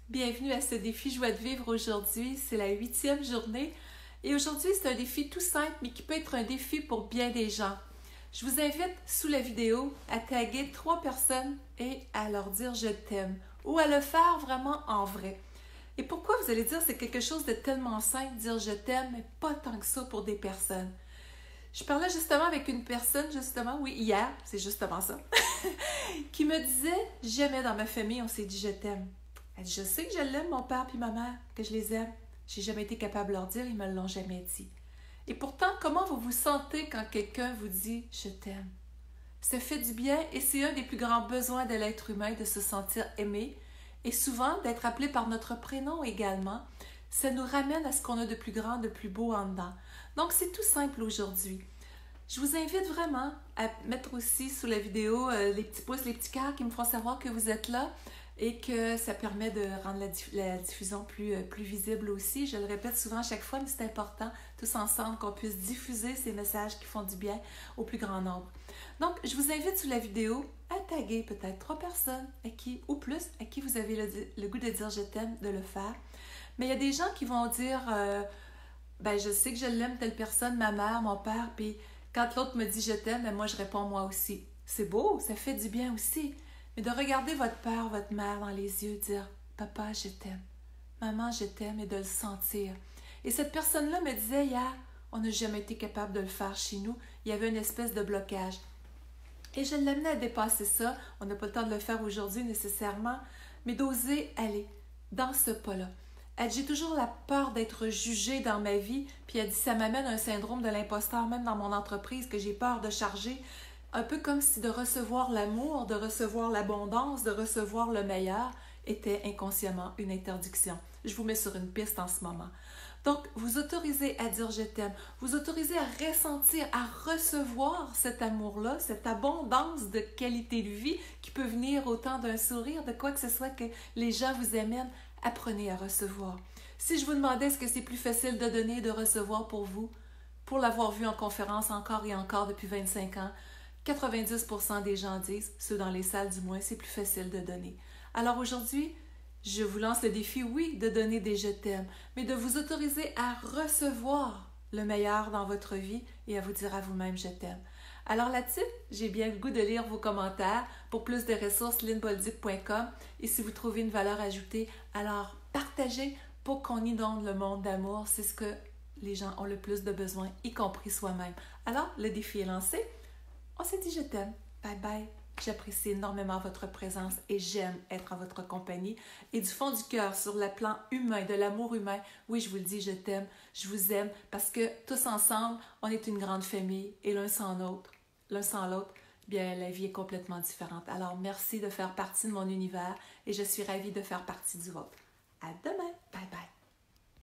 Bienvenue à ce défi Joie de vivre aujourd'hui. C'est la 8e journée et aujourd'hui c'est un défi tout simple mais qui peut être un défi pour bien des gens. Je vous invite sous la vidéo à taguer 3 personnes et à leur dire je t'aime ou à le faire vraiment en vrai. Et pourquoi vous allez dire c'est quelque chose de tellement simple, dire je t'aime, mais pas tant que ça pour des personnes. Je parlais justement avec une personne, hier, c'est justement ça, qui me disait jamais dans ma famille on s'est dit je t'aime. Elle dit, je sais que je l'aime, mon père et ma mère, que je les aime. J'ai jamais été capable de leur dire, ils me l'ont jamais dit. Et pourtant, comment vous vous sentez quand quelqu'un vous dit « je t'aime » ? Ça fait du bien et c'est un des plus grands besoins de l'être humain de se sentir aimé et souvent d'être appelé par notre prénom également. Ça nous ramène à ce qu'on a de plus grand, de plus beau en dedans. Donc, c'est tout simple aujourd'hui. Je vous invite vraiment à mettre aussi sous la vidéo les petits pouces, les petits cœurs qui me font savoir que vous êtes là et que ça permet de rendre la diffusion plus visible aussi. Je le répète souvent à chaque fois, mais c'est important, tous ensemble, qu'on puisse diffuser ces messages qui font du bien au plus grand nombre. Donc, je vous invite sous la vidéo à taguer peut-être 3 personnes ou plus à qui vous avez le goût de dire « je t'aime », de le faire. Mais il y a des gens qui vont dire je sais que je l'aime, telle personne, ma mère, mon père », puis quand l'autre me dit « je t'aime », ben moi je réponds moi aussi. C'est beau, ça fait du bien aussi. Mais de regarder votre père, votre mère dans les yeux, dire « Papa, je t'aime. Maman, je t'aime » et de le sentir. Et cette personne-là me disait hier, on n'a jamais été capable de le faire chez nous. Il y avait une espèce de blocage. Et je l'amenais à dépasser ça. On n'a pas le temps de le faire aujourd'hui nécessairement, mais d'oser aller dans ce pas-là. Elle dit, j'ai toujours la peur d'être jugée dans ma vie, puis elle dit, ça m'amène à un syndrome de l'imposteur, même dans mon entreprise, que j'ai peur de charger. Un peu comme si de recevoir l'amour, de recevoir l'abondance, de recevoir le meilleur était inconsciemment une interdiction. Je vous mets sur une piste en ce moment. Donc, vous autorisez à dire « je t'aime », vous autorisez à ressentir, à recevoir cet amour-là, cette abondance de qualité de vie qui peut venir autant d'un sourire, de quoi que ce soit que les gens vous amènent. Apprenez à recevoir. Si je vous demandais est-ce que c'est plus facile de donner et de recevoir pour vous, pour l'avoir vu en conférence encore et encore depuis 25 ans, 90% des gens disent, ceux dans les salles du moins, c'est plus facile de donner. Alors aujourd'hui, je vous lance le défi, oui, de donner des je t'aime, mais de vous autoriser à recevoir le meilleur dans votre vie et à vous dire à vous-même je t'aime. Alors là-dessus, j'ai bien le goût de lire vos commentaires. Pour plus de ressources, lynnebolduc.com. Et si vous trouvez une valeur ajoutée, alors partagez pour qu'on inonde le monde d'amour. C'est ce que les gens ont le plus de besoin, y compris soi-même. Alors, le défi est lancé. On s'est dit je t'aime. Bye bye. J'apprécie énormément votre présence et j'aime être en votre compagnie. Et du fond du cœur, sur le plan humain, de l'amour humain, oui, je vous le dis, je t'aime, je vous aime, parce que tous ensemble, on est une grande famille et l'un sans l'autre, bien, la vie est complètement différente. Alors, merci de faire partie de mon univers et je suis ravie de faire partie du vôtre. À demain!